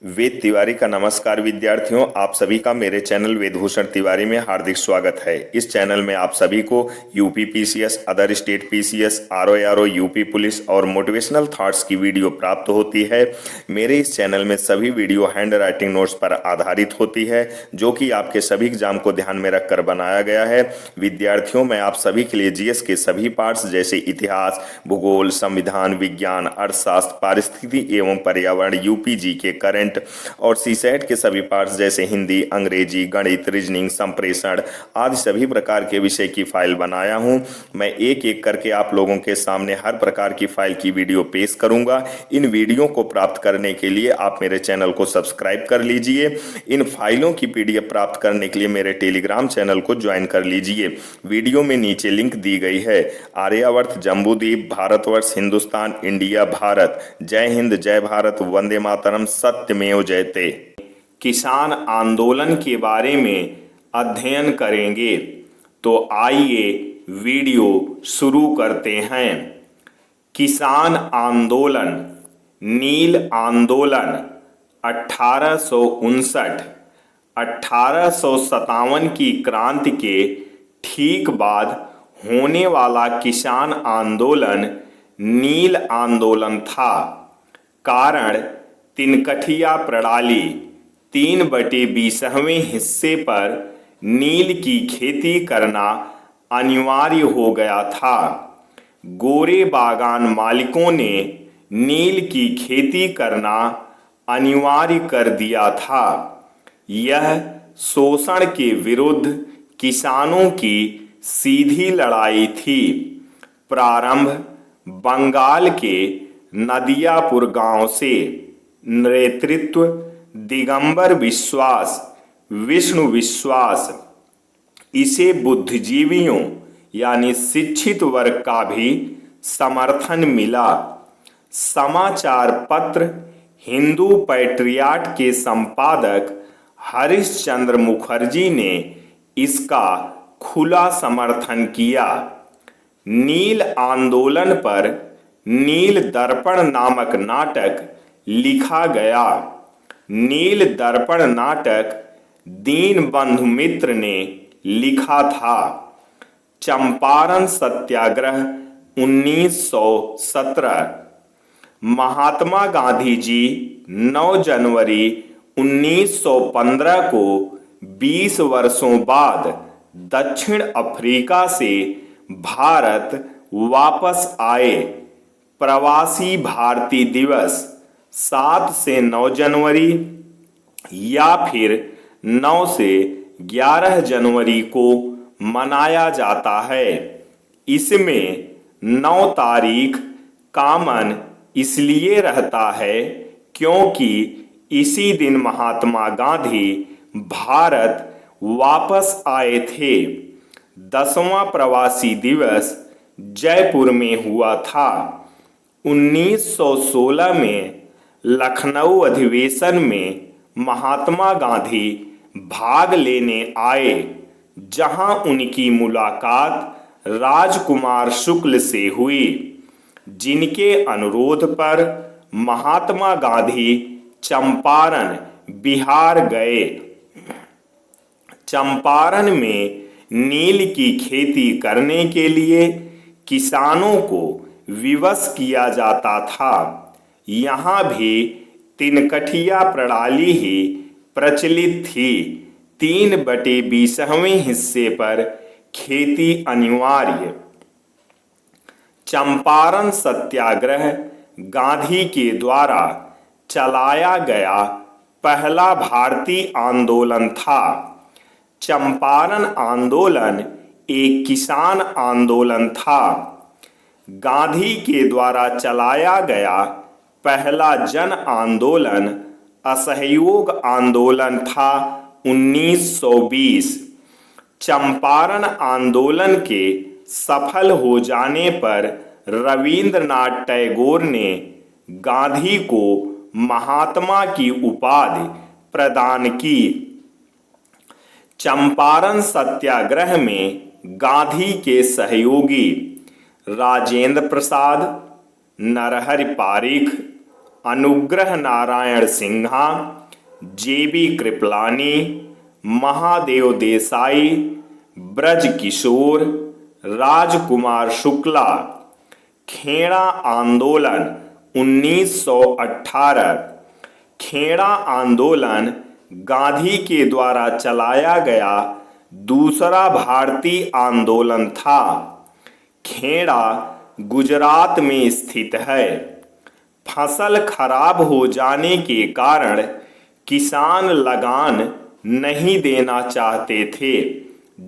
वेद तिवारी का नमस्कार विद्यार्थियों। आप सभी का मेरे चैनल वेदभूषण तिवारी में हार्दिक स्वागत है। इस चैनल में आप सभी को UP PCS, other state PCS, RO UP police और मोटिवेशनल थॉट्स की वीडियो प्राप्त होती है। मेरे इस चैनल में सभी वीडियो हैंड राइटिंग नोट्स पर आधारित होती है, जो कि आपके सभी एग्जाम को ध्यान में रखकर बनाया गया है। विद्यार्थियों, मैं आप सभी के लिए जीएस के सभी पार्ट्स जैसे इतिहास, भूगोल, संविधान, विज्ञान, अर्थशास्त्र, पारिस्थिति एवं पर्यावरण, यूपीजी के करंट और सीसेट के सभी पार्ट्स जैसे हिंदी, अंग्रेजी, गणित, रीजनिंग, संप्रेषण आदि सभी प्रकार के विषय की फाइल बनाया हूं। मैं एक एक करके आप लोगों के सामने हर प्रकार की फाइल की वीडियो पेश करूंगा। इन वीडियो को प्राप्त करने के लिए आप मेरे चैनल को सब्सक्राइब कर लीजिए। इन फाइलों की पीडीएफ प्राप्त करने के लिए मेरे टेलीग्राम चैनल को ज्वाइन कर लीजिए। वीडियो में नीचे लिंक दी गई है। आर्यावर्त, जम्बूद्वीप, भारतवर्ष, हिंदुस्तान, इंडिया, भारत, जय हिंद, जय भारत, वंदे मातरम, सत्यमेव जयते। किसान आंदोलन के बारे में अध्ययन करेंगे, तो आइए वीडियो शुरू करते हैं। किसान आंदोलन, नील आंदोलन 1859 1857 की क्रांति के ठीक बाद होने वाला किसान आंदोलन नील आंदोलन था। कारण तिनकठिया प्रणाली 3/20वें हिस्से पर नील की खेती करना अनिवार्य हो गया था। गोरे बागान मालिकों ने नील की खेती करना अनिवार्य कर दिया था। यह शोषण के विरुद्ध किसानों की सीधी लड़ाई थी। प्रारंभ बंगाल के नदियापुर गांव से। नेतृत्व दिगंबर विश्वास, विष्णु विश्वास। इसे बुद्धिजीवियों यानी शिक्षित वर्ग का भी समर्थन मिला। समाचार पत्र हिंदू पैट्रियाट के संपादक हरिश्चंद्र मुखर्जी ने इसका खुला समर्थन किया। नील आंदोलन पर नील दर्पण नामक नाटक लिखा गया। नील दर्पण नाटक दीनबंधु मित्र ने लिखा था। चंपारण सत्याग्रह 1917। महात्मा गांधी जी 9 जनवरी 1915 को 20 वर्षों बाद दक्षिण अफ्रीका से भारत वापस आए। प्रवासी भारतीय दिवस 7 से 9 जनवरी या फिर 9 से 11 जनवरी को मनाया जाता है। इसमें 9 तारीख कॉमन इसलिए रहता है क्योंकि इसी दिन महात्मा गांधी भारत वापस आए थे। 10वां प्रवासी दिवस जयपुर में हुआ था। 1916 में लखनऊ अधिवेशन में महात्मा गांधी भाग लेने आए, जहां उनकी मुलाकात राजकुमार शुक्ल से हुई, जिनके अनुरोध पर महात्मा गांधी चंपारण बिहार गए। चंपारण में नील की खेती करने के लिए किसानों को विवश किया जाता था। यहाँ भी तिनकठिया प्रणाली ही प्रचलित थी। 3/20वें हिस्से पर खेती अनिवार्य। चंपारण सत्याग्रह गांधी के द्वारा चलाया गया पहला भारतीय आंदोलन था। चंपारण आंदोलन एक किसान आंदोलन था। गांधी के द्वारा चलाया गया पहला जन आंदोलन असहयोग आंदोलन था 1920। चंपारण आंदोलन के सफल हो जाने पर रविंद्रनाथ टैगोर ने गांधी को महात्मा की उपाधि प्रदान की। चंपारण सत्याग्रह में गांधी के सहयोगी राजेंद्र प्रसाद, नरहरि पारिख अनुग्रह नारायण सिन्हा, जेबी कृपलानी, महादेव देसाई, ब्रज किशोर, राजकुमार शुक्ला। खेड़ा आंदोलन 1918। खेड़ा आंदोलन गांधी के द्वारा चलाया गया दूसरा भारतीय आंदोलन था। खेड़ा गुजरात में स्थित है। फसल खराब हो जाने के कारण किसान लगान नहीं देना चाहते थे,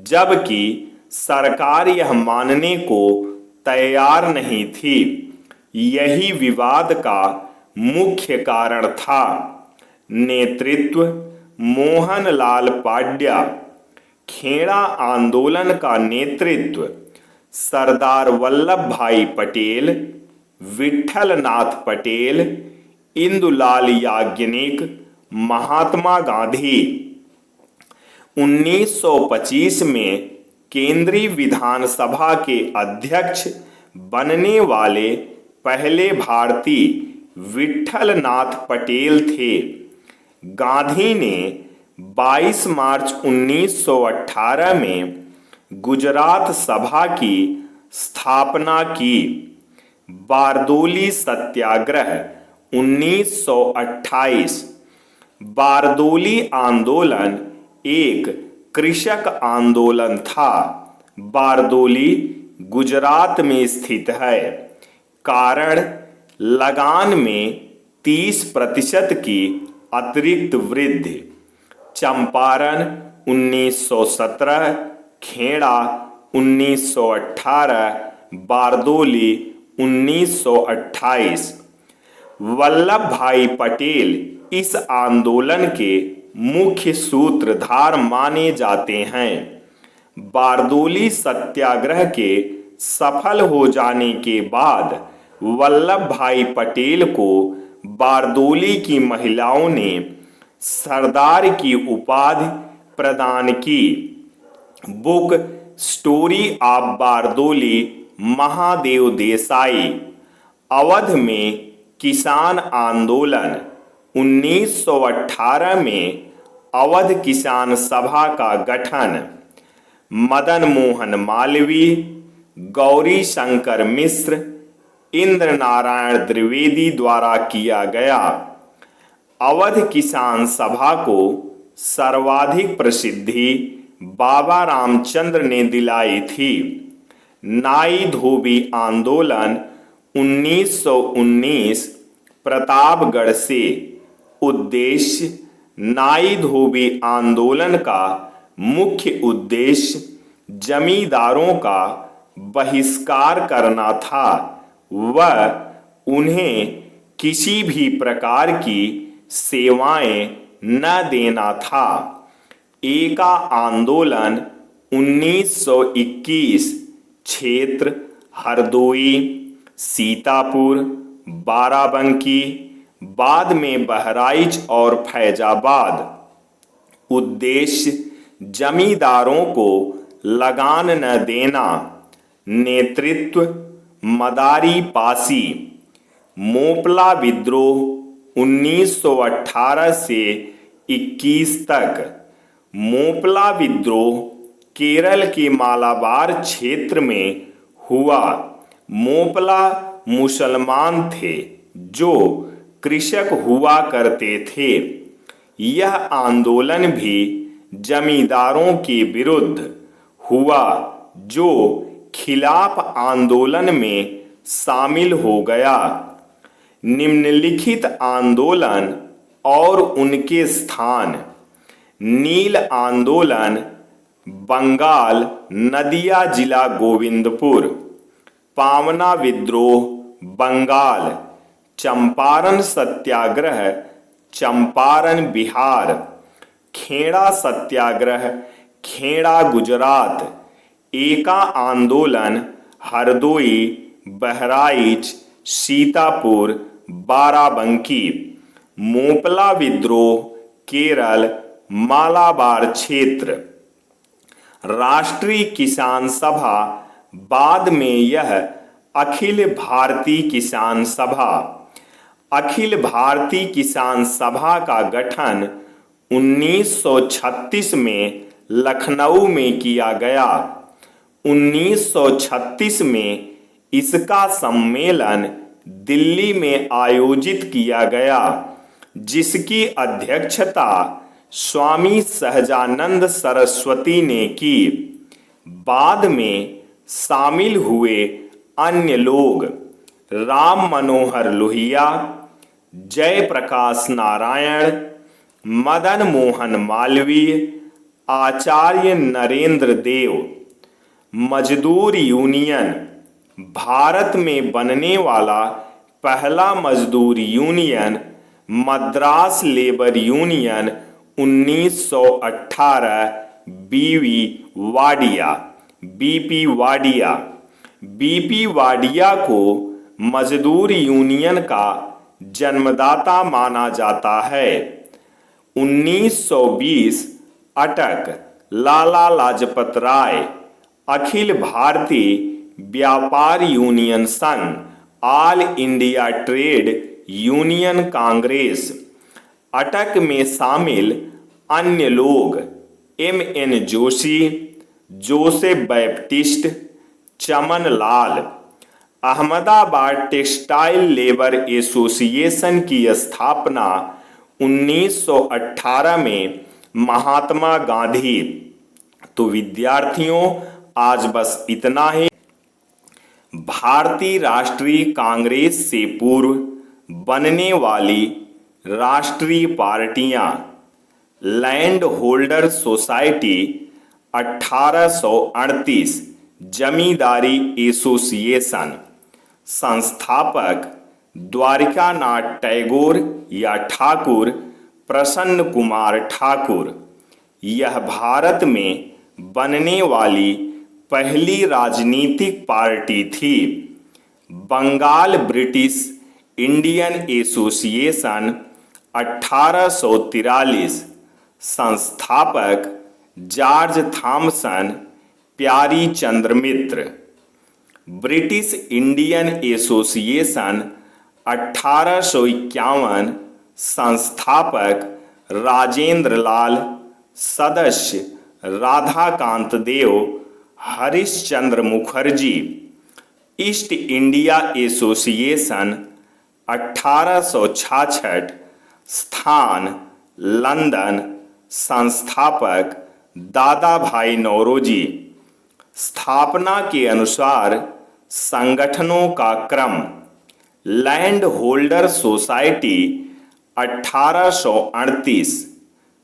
जबकि सरकार यह मानने को तैयार नहीं थी। यही विवाद का मुख्य कारण था। नेतृत्व मोहनलाल पांड्या। खेड़ा आंदोलन का नेतृत्व सरदार वल्लभ भाई पटेल, विठल नाथ पटेल, इंदुलाल याज्ञनिक, महात्मा गांधी। 1925 में केंद्रीय विधानसभा के अध्यक्ष बनने वाले पहले भारतीय विठल नाथ पटेल थे। गांधी ने 22 मार्च 1918 में गुजरात सभा की स्थापना की। बारदोली सत्याग्रह 1928। बारदोली आंदोलन एक कृषक आंदोलन था। बारदोली गुजरात में स्थित है। कारण लगान में 30% की अतिरिक्त वृद्धि। चंपारण 1917, खेड़ा 1918, बारदोली 1928। वल्लभ भाई पटेल इस आंदोलन के मुख्य सूत्रधार माने जाते हैं। बारदोली सत्याग्रह के सफल हो जाने के बाद वल्लभ भाई पटेल को बारदोली की महिलाओं ने सरदार की उपाधि प्रदान की। Book story of Bardoli, Mahadev Desai. Awadh में किसान आंदोलन 1918 में अवध किसान सभा का गठन मदन मोहन मालवीय, गौरी शंकर मिश्र, इंद्र नारायण द्विवेदी द्वारा किया गया। अवध किसान सभा को सर्वाधिक प्रसिद्धि बाबा रामचंद्र ने दिलाई थी। नाई धोबी आंदोलन 1919 प्रतापगढ़ से। उद्देश्य नाई धोबी आंदोलन का मुख्य उद्देश्य जमींदारों का बहिष्कार करना था। वह उन्हें किसी भी प्रकार की सेवाएं न देना था। एका आंदोलन 1921। क्षेत्र हरदोई, सीतापुर, बाराबंकी, बाद में बहराइच और फैजाबाद। उद्देश्य जमींदारों को लगान न देना। नेतृत्व मदारी पासी। मोपला विद्रोह 1918 से 21 तक। मोपला विद्रोह केरल के मालाबार क्षेत्र में हुआ। मोपला मुसलमान थे जो कृषक हुआ करते थे। यह आंदोलन भी जमींदारों के विरुद्ध हुआ, जो खिलाफ आंदोलन में शामिल हो गया। निम्नलिखित आंदोलन और उनके स्थान। नील आंदोलन बंगाल, नदिया जिला गोविंदपुर। पावना विद्रोह बंगाल। चंपारण सत्याग्रह चंपारण बिहार। खेड़ा सत्याग्रह खेड़ा गुजरात। एका आंदोलन हरदोई, बहराइच, सीतापुर, बाराबंकी। मोपला विद्रोह केरल, मालाबार क्षेत्र। राष्ट्रीय किसान सभा, बाद में यह अखिल भारतीय किसान सभा। अखिल भारतीय किसान सभा का गठन 1936 में लखनऊ में किया गया। 1936 में इसका सम्मेलन दिल्ली में आयोजित किया गया, जिसकी अध्यक्षता स्वामी सहजानंद सरस्वती ने की। बाद में शामिल हुए अन्य लोग राम मनोहर लोहिया, जयप्रकाश नारायण, मदन मोहन मालवीय, आचार्य नरेंद्र देव। मजदूर यूनियन भारत में बनने वाला पहला मजदूर union Madras labour union 1918 BP Wadia को मजदूर यूनियन का जन्मदाता माना जाता है। 1920 अटक लाला लाजपत राय, अखिल भारतीय व्यापार यूनियन संघ, all India trade union Congress. अटक में शामिल अन्य लोग M.N. Joshi, Joseph Baptist, Chaman Lal. Ahmedabad textile labour association की स्थापना 1918 में महात्मा गांधी। तो विद्यार्थियों, आज बस इतना ही। भारतीय राष्ट्रीय कांग्रेस से पूर्व बनने वाली राष्ट्रीय पार्टियां: लैंड होल्डर सोसाइटी 1838 जमींदारी एसोसिएशन। संस्थापक द्वारिकानाथ टैगोर या ठाकुर प्रसन्न कुमार ठाकुर। यह भारत में बनने वाली पहली राजनीतिक पार्टी थी। Bengal British Indian association 1843। संस्थापक George Thomson Pyari Chandra Mitra. British Indian association 1851। संस्थापक राजेंद्र लाल। सदस्य Radhakant Dev, Harishchandra Mukherjee. East India association 1866। स्थान लंदन। संस्थापक दादा भाई नौरोजी। स्थापना के अनुसार संगठनों का क्रम: land holder society 1838।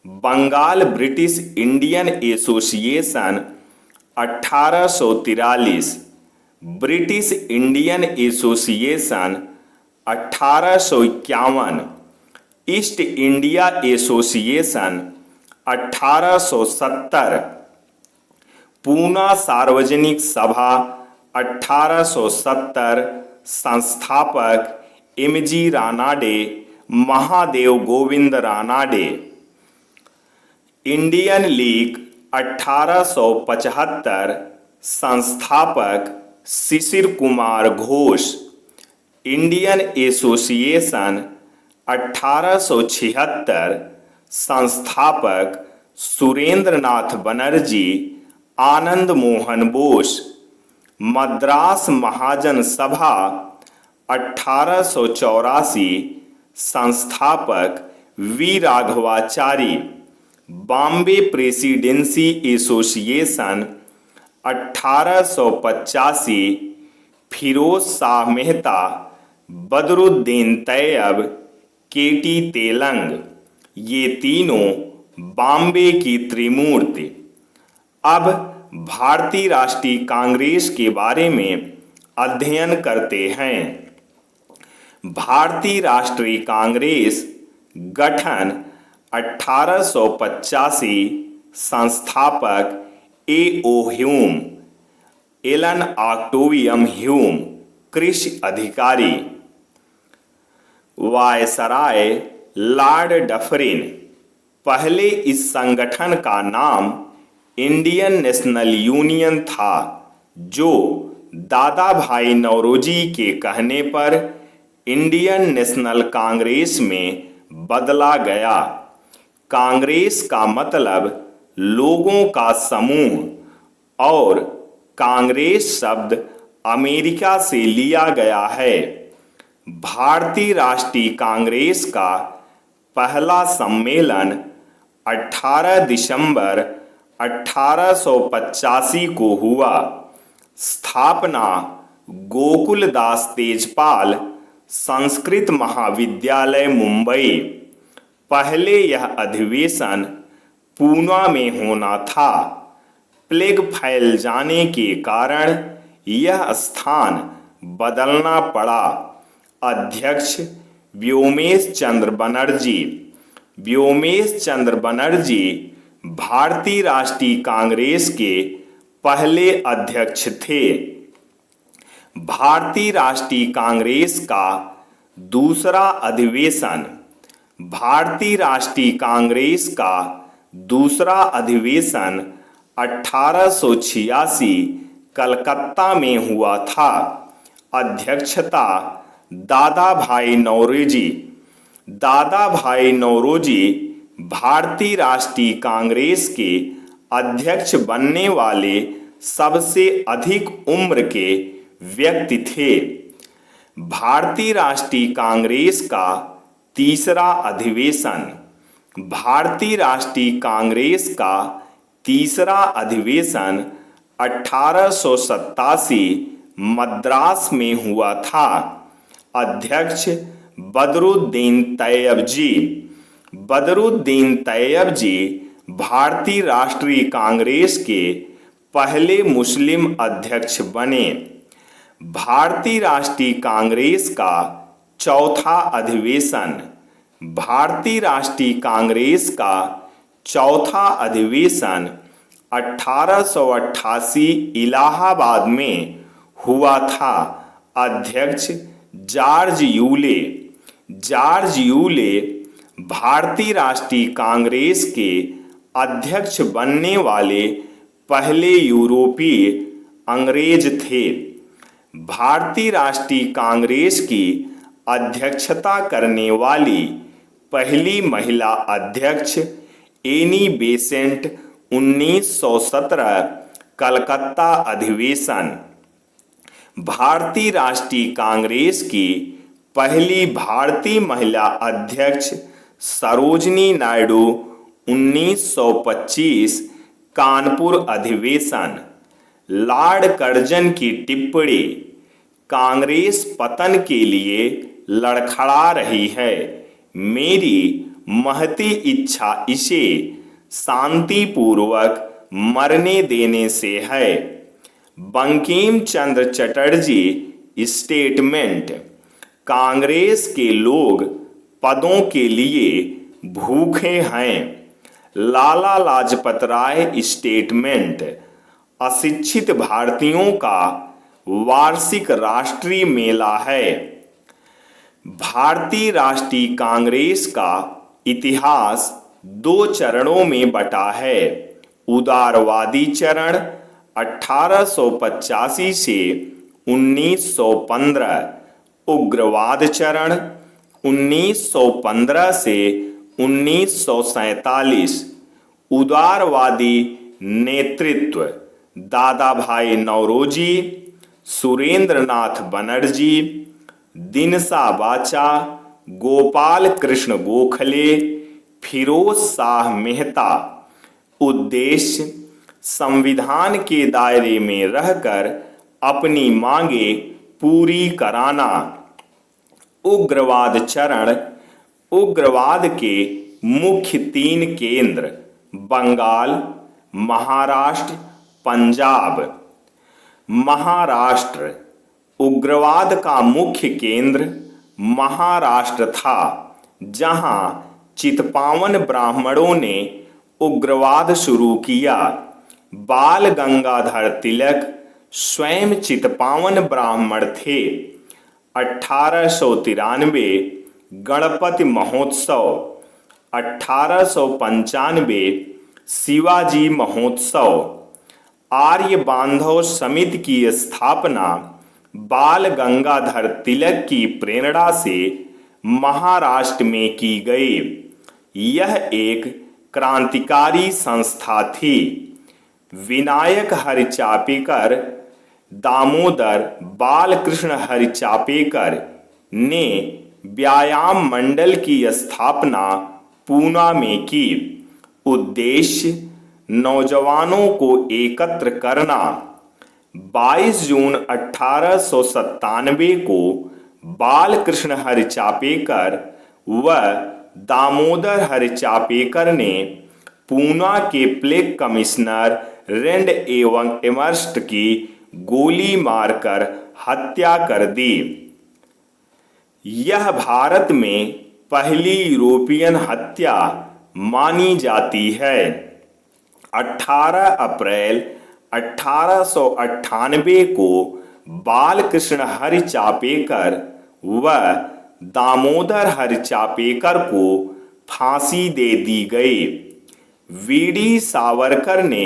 Bengal British Indian association 1843। British Indian association 1851। East India association 1870। Poona Sarvajanik Sabha 1870। संस्थापक M.G. Ranade, Mahadev Govind Ranade. Indian league 1875। संस्थापक शिशिर कुमार घोष। Indian association 1876। संस्थापक सुरेंद्र नाथ बनर्जी, आनंद मोहन बोस। मद्रास महाजन सभा 1884। संस्थापक V Raghavachari. Bombay Presidency Association 1885। Firoz Shah Mehta, Badruddin Tyab, K.T. Telang. ये तीनों बॉम्बे की त्रिमूर्ति। अब भारतीय राष्ट्रीय कांग्रेस के बारे में अध्ययन करते हैं। भारतीय राष्ट्रीय कांग्रेस गठन 1885। संस्थापक A.O. ह्यूम, एलन ऑक्टेवियम ह्यूम, कृषि अधिकारी। Viceroy Lord Dufferin. पहले इस संगठन का नाम इंडियन नेशनल यूनियन था, जो दादा भाई नौरोजी के कहने पर इंडियन नेशनल कांग्रेस में बदला गया। कांग्रेस का मतलब लोगों का समूह और कांग्रेस शब्द अमेरिका से लिया गया है। भारतीय राष्ट्रीय कांग्रेस का पहला सम्मेलन 18 दिसंबर 1885 को हुआ। स्थापना गोकुलदास तेजपाल संस्कृत महाविद्यालय मुंबई। पहले यह अधिवेशन पूना में होना था। प्लेग फैल जाने के कारण यह स्थान बदलना पड़ा। अध्यक्ष व्योमेश चंद्र बनर्जी। व्योमेश चंद्र बनर्जी भारतीय राष्ट्रीय कांग्रेस के पहले अध्यक्ष थे। भारतीय राष्ट्रीय कांग्रेस का दूसरा अधिवेशन। भारतीय राष्ट्रीय कांग्रेस का दूसरा अधिवेशन 1886 कलकत्ता में हुआ था। अध्यक्षता दादा भाई नौरोजी। दादा भाई नौरोजी भारतीय राष्ट्रीय कांग्रेस के अध्यक्ष बनने वाले सबसे अधिक उम्र के व्यक्ति थे। भारतीय राष्ट्रीय कांग्रेस का तीसरा अधिवेशन। भारतीय राष्ट्रीय कांग्रेस का तीसरा अधिवेशन 1887 मद्रास में हुआ था। अध्यक्ष बदरुद्दीन तैयब जी। बदरुद्दीन तैयब जी भारतीय राष्ट्रीय कांग्रेस के पहले मुस्लिम अध्यक्ष बने। भारतीय राष्ट्रीय कांग्रेस का चौथा अधिवेशन। भारतीय राष्ट्रीय कांग्रेस का चौथा अधिवेशन 1888 इलाहाबाद में हुआ था। अध्यक्ष जॉर्ज यूले। जॉर्ज यूले भारतीय राष्ट्रीय कांग्रेस के अध्यक्ष बनने वाले पहले यूरोपीय अंग्रेज थे। भारतीय राष्ट्रीय कांग्रेस की अध्यक्षता करने वाली पहली महिला अध्यक्ष एनी बेसेंट 1917 कलकत्ता अधिवेशन। भारतीय राष्ट्रीय कांग्रेस की पहली भारतीय महिला अध्यक्ष सरोजनी नायडू 1925 कानपुर अधिवेशन। लॉर्ड कर्जन की टिप्पणी। कांग्रेस पतन के लिए लड़खड़ा रही है। मेरी महती इच्छा इसे शांतिपूर्वक मरने देने से है। बंकिम चंद्र चटर्जी स्टेटमेंट। कांग्रेस के लोग पदों के लिए भूखे हैं। लाला लाजपत राय स्टेटमेंट। अशिक्षित भारतीयों का वार्षिक राष्ट्रीय मेला है। भारतीय राष्ट्रीय कांग्रेस का इतिहास दो चरणों में बटा है। उदारवादी चरण 1885 से 1915। उग्रवाद चरण 1915 से 1947। उदारवादी नेतृत्व दादा भाई नौरोजी, सुरेंद्र नाथ बनर्जी, दिनसा बाचा, गोपाल कृष्ण गोखले, फिरोज शाह मेहता। उद्देश्य संविधान के दायरे में रहकर अपनी मांगे पूरी कराना। उग्रवाद चरण। उग्रवाद के मुख्य तीन केंद्र बंगाल, महाराष्ट्र, पंजाब। महाराष्ट्र। उग्रवाद का मुख्य केंद्र महाराष्ट्र था, जहां चित्पावन ब्राह्मणों ने उग्रवाद शुरू किया। बाल गंगाधर तिलक स्वयं चित्पावन ब्राह्मण थे। 1893 गणपति महोत्सव। 1895 शिवाजी महोत्सव। आर्य बांधव समिति की स्थापना बाल गंगाधर तिलक की प्रेरणा से महाराष्ट्र में की गई। यह एक क्रांतिकारी संस्था थी। विनायक हरि चापेकर, दामोदर बालकृष्ण हरि चापेकर ने व्यायाम मंडल की स्थापना पूना में की। उद्देश्य नौजवानों को एकत्र करना। 22 जून 1897 को बालकृष्ण हरि चापेकर व दामोदर हरि चापेकर ने पूना के प्लेग कमिश्नर रेंड एवं एमर्स्ट की गोली मारकर हत्या कर दी। यह भारत में पहली यूरोपियन हत्या मानी जाती है। 18 अप्रैल 1898 को बालकृष्ण हरि चापेकर व दामोदर हरि चापेकर को फांसी दे दी गई। वीडी सावरकर ने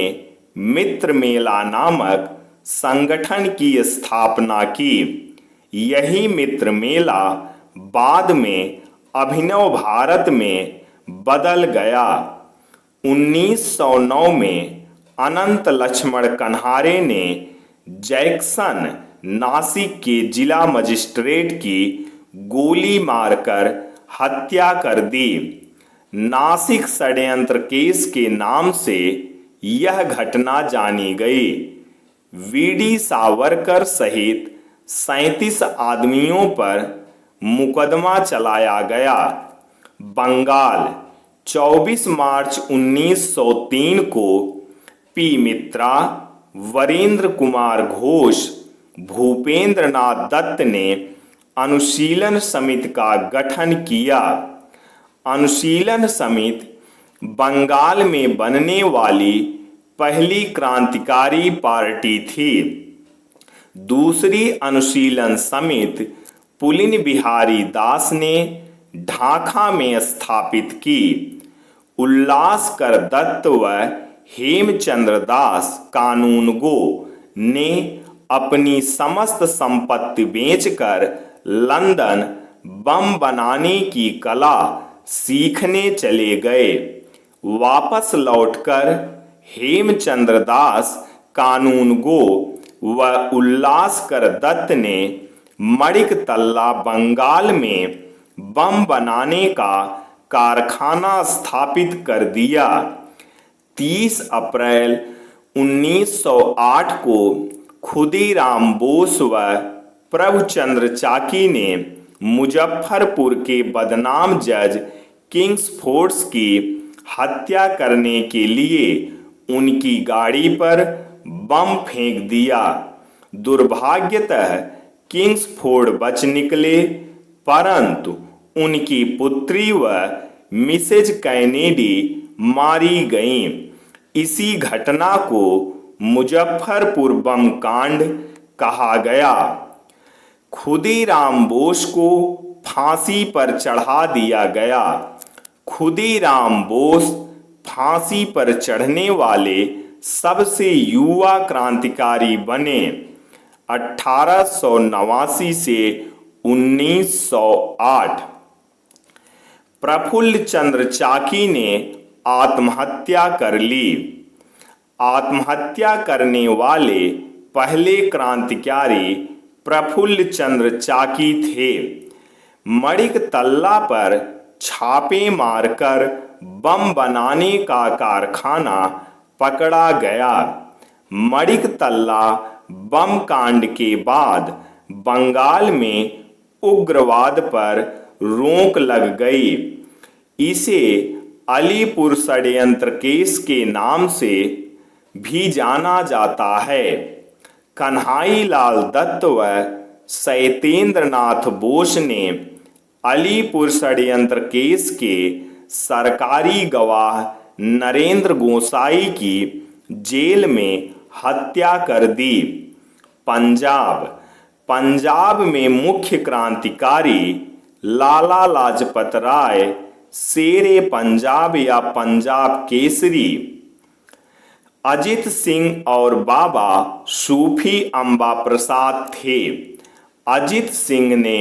मित्र मेला नामक संगठन की स्थापना की। यही मित्र मेला बाद में अभिनव भारत में बदल गया। 1909 में अनंत लक्ष्मण कन्हारे ने जैक्सन नासिक के जिला मजिस्ट्रेट की गोली मारकर हत्या कर दी। नासिक षड्यंत्र केस के नाम से यह घटना जानी गई। वीडी सावरकर सहित 37 आदमियों पर मुकदमा चलाया गया। बंगाल 24 मार्च 1903 को पी मित्रा, वरेंद्र कुमार घोष, भूपेंद्र नाथ दत्त ने अनुशीलन समिति का गठन किया। अनुशीलन समिति बंगाल में बनने वाली पहली क्रांतिकारी पार्टी थी। दूसरी अनुशीलन समिति पुलिन बिहारी दास ने ढाका में स्थापित की। उल्लासकर दत्त व हेमचंद्र दास कानूनगो ने अपनी समस्त संपत्ति बेचकर लंदन बम बनाने की कला सीखने चले गए। वापस लौटकर हेमचंद्र दास कानूनगो व उल्लासकर दत्त ने मणिक तल्ला बंगाल में बम बनाने का कारखाना स्थापित कर दिया। 30 अप्रैल 1908 को खुदीराम बोस व प्रभुचंद्र चाकी ने मुजफ्फरपुर के बदनाम जज किंग्सफोर्ड की हत्या करने के लिए उनकी गाड़ी पर बम फेंक दिया। दुर्भाग्यतः किंग्सफोर्ड बच निकले, परंतु उनकी पुत्री व मिसेज कैनेडी मारी गईं। इसी घटना को मुजफ्फरपुर बम कांड कहा गया। खुदीराम बोस को फांसी पर चढ़ा दिया गया। खुदीराम बोस फांसी पर चढ़ने वाले सबसे युवा क्रांतिकारी बने। 1889 से 1908 प्रफुल्ल चंद्र चाकी ने आत्महत्या कर ली। आत्महत्या करने वाले पहले क्रांतिकारी प्रफुल्ल चंद्र चाकी थे। मणिक तल्ला पर छापे मारकर बम बनाने का कारखाना पकड़ा गया। मणिक तल्ला बम कांड के बाद बंगाल में उग्रवाद पर रोक लग गई। इसे अलीपुर षड्यंत्र केस के नाम से भी जाना जाता है। कन्हाई लाल दत्त व सत्येंद्र नाथ बोस ने अलीपुर षड्यंत्र केस के सरकारी गवाह नरेंद्र गोसाई की जेल में हत्या कर दी। पंजाब में मुख्य क्रांतिकारी लाला लाजपत राय शेरे पंजाब या पंजाब केसरी, अजित सिंह और बाबा सूफी अम्बा प्रसाद थे। अजित सिंह ने